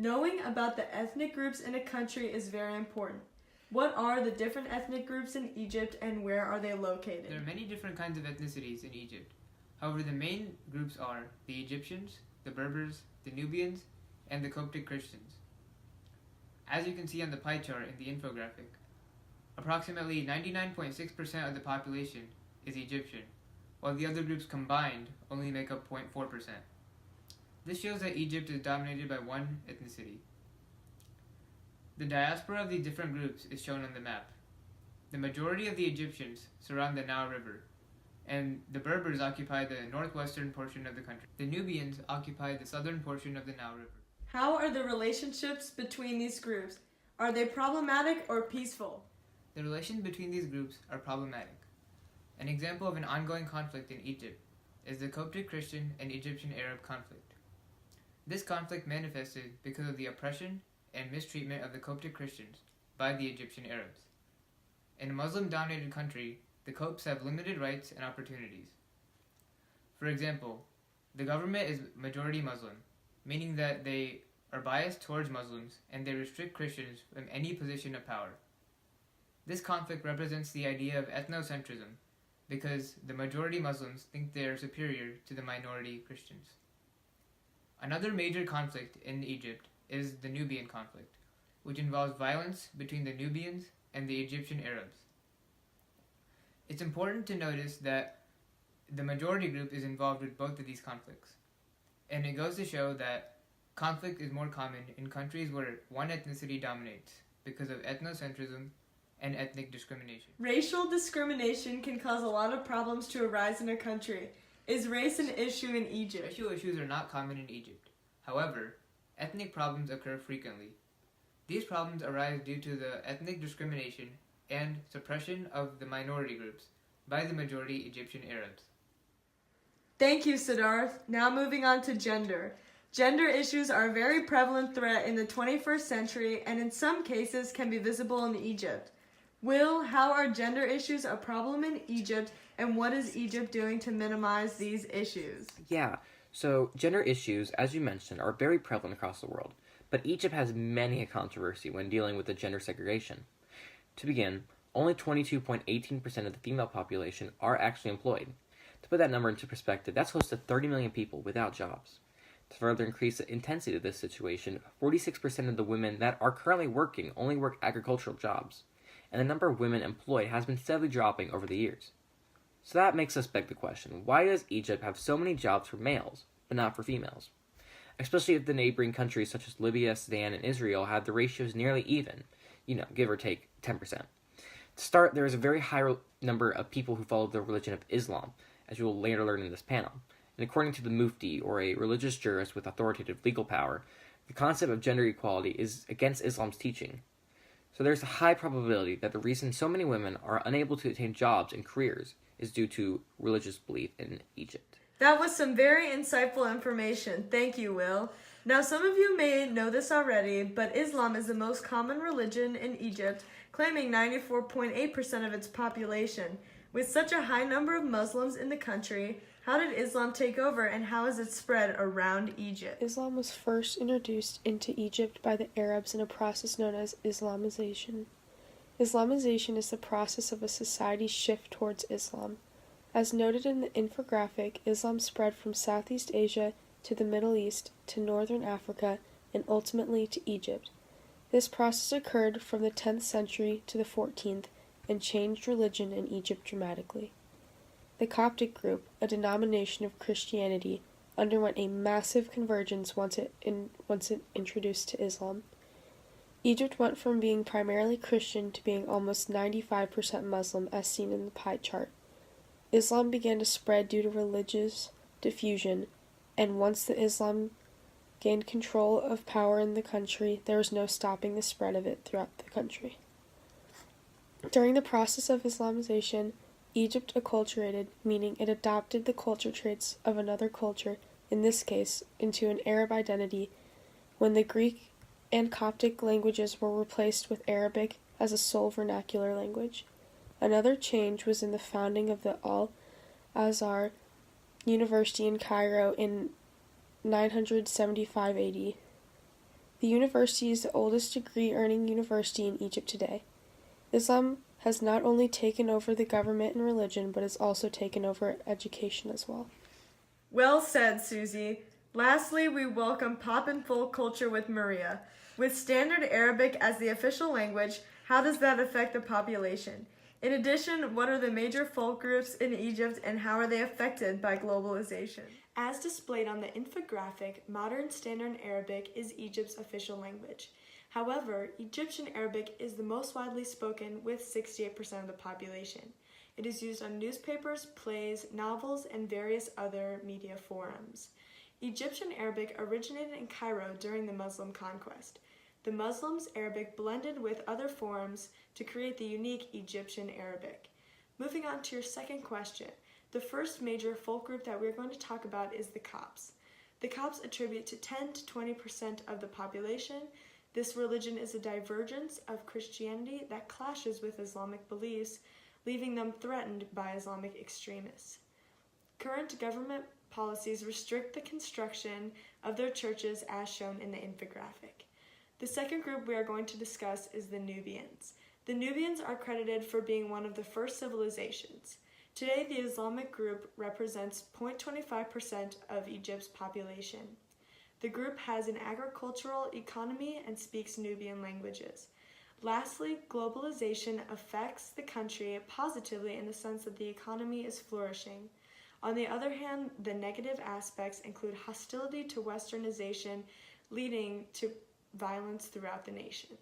Knowing about the ethnic groups in a country is very important. What are the different ethnic groups in Egypt and where are they located? There are many different kinds of ethnicities in Egypt. However, the main groups are the Egyptians, the Berbers, the Nubians, and the Coptic Christians. As you can see on the pie chart in the infographic, approximately 99.6% of the population is Egyptian, while the other groups combined only make up 0.4%. This shows that Egypt is dominated by one ethnicity. The diaspora of these different groups is shown on the map. The majority of the Egyptians surround the Nile River, and the Berbers occupy the northwestern portion of the country. The Nubians occupy the southern portion of the Nile River. How are the relationships between these groups? Are they problematic or peaceful? The relations between these groups are problematic. An example of an ongoing conflict in Egypt is the Coptic Christian and Egyptian Arab conflict. This conflict manifested because of the oppression and mistreatment of the Coptic Christians by the Egyptian Arabs. In a Muslim-dominated country, the Copts have limited rights and opportunities. For example, the government is majority Muslim, meaning that they are biased towards Muslims and they restrict Christians from any position of power. This conflict represents the idea of ethnocentrism because the majority Muslims think they are superior to the minority Christians. Another major conflict in Egypt is the Nubian conflict, which involves violence between the Nubians and the Egyptian Arabs. It's important to notice that the majority group is involved with both of these conflicts, and it goes to show that conflict is more common in countries where one ethnicity dominates because of ethnocentrism and ethnic discrimination. Racial discrimination can cause a lot of problems to arise in a country. Is race an issue in Egypt? Racial issues are not common in Egypt. However, ethnic problems occur frequently. These problems arise due to the ethnic discrimination and suppression of the minority groups by the majority Egyptian Arabs. Thank you, Siddharth. Now moving on to gender. Gender issues are a very prevalent threat in the 21st century and in some cases can be visible in Egypt. Will, how are gender issues a problem in Egypt and what is Egypt doing to minimize these issues? Yeah, so gender issues, as you mentioned, are very prevalent across the world, but Egypt has many a controversy when dealing with the gender segregation. To begin, only 22.18% of the female population are actually employed. To put that number into perspective, that's close to 30 million people without jobs. To further increase the intensity of this situation, 46% of the women that are currently working only work agricultural jobs, and the number of women employed has been steadily dropping over the years. So that makes us beg the question, why does Egypt have so many jobs for males, but not for females? Especially if the neighboring countries such as Libya, Sudan, and Israel had the ratios nearly even, give or take 10%. To start, there is a very high number of people who follow the religion of Islam, as you will later learn in this panel. And according to the Mufti, or a religious jurist with authoritative legal power, the concept of gender equality is against Islam's teaching. So there's a high probability that the reason so many women are unable to attain jobs and careers is due to religious belief in Egypt. That was some very insightful information. Thank you, Will. Now, some of you may know this already, but Islam is the most common religion in Egypt, claiming 94.8% of its population. With such a high number of Muslims in the country, how did Islam take over and how has it spread around Egypt? Islam was first introduced into Egypt by the Arabs in a process known as Islamization. Islamization is the process of a society's shift towards Islam. As noted in the infographic, Islam spread from Southeast Asia to the Middle East to Northern Africa and ultimately to Egypt. This process occurred from the 10th century to the 14th and changed religion in Egypt dramatically. The Coptic group, a denomination of Christianity, underwent a massive convergence once it introduced to Islam. Egypt went from being primarily Christian to being almost 95% Muslim as seen in the pie chart. Islam began to spread due to religious diffusion, and once the Islam gained control of power in the country, there was no stopping the spread of it throughout the country. During the process of Islamization, Egypt acculturated, meaning it adopted the culture traits of another culture, in this case, into an Arab identity, when the Greek and Coptic languages were replaced with Arabic as a sole vernacular language. Another change was in the founding of the Al-Azhar University in Cairo in 975 AD. The university is the oldest degree-earning university in Egypt today. Islam has not only taken over the government and religion, but has also taken over education as well. Well said, Susie. Lastly, we welcome pop and folk culture with Maria. With Standard Arabic as the official language, how does that affect the population? In addition, what are the major folk groups in Egypt and how are they affected by globalization? As displayed on the infographic, modern Standard Arabic is Egypt's official language. However, Egyptian Arabic is the most widely spoken with 68% of the population. It is used on newspapers, plays, novels, and various other media forums. Egyptian Arabic originated in Cairo during the Muslim conquest. The Muslims' Arabic blended with other forms to create the unique Egyptian Arabic. Moving on to your second question, the first major folk group that we're going to talk about is the Copts. The Copts attribute to 10 to 20% of the population. This religion is a divergence of Christianity that clashes with Islamic beliefs, leaving them threatened by Islamic extremists. Current government policies restrict the construction of their churches as shown in the infographic. The second group we are going to discuss is the Nubians. The Nubians are credited for being one of the first civilizations. Today, the Islamic group represents 0.25% of Egypt's population. The group has an agricultural economy and speaks Nubian languages. Lastly, globalization affects the country positively in the sense that the economy is flourishing. On the other hand, the negative aspects include hostility to westernization, leading to violence throughout the nation.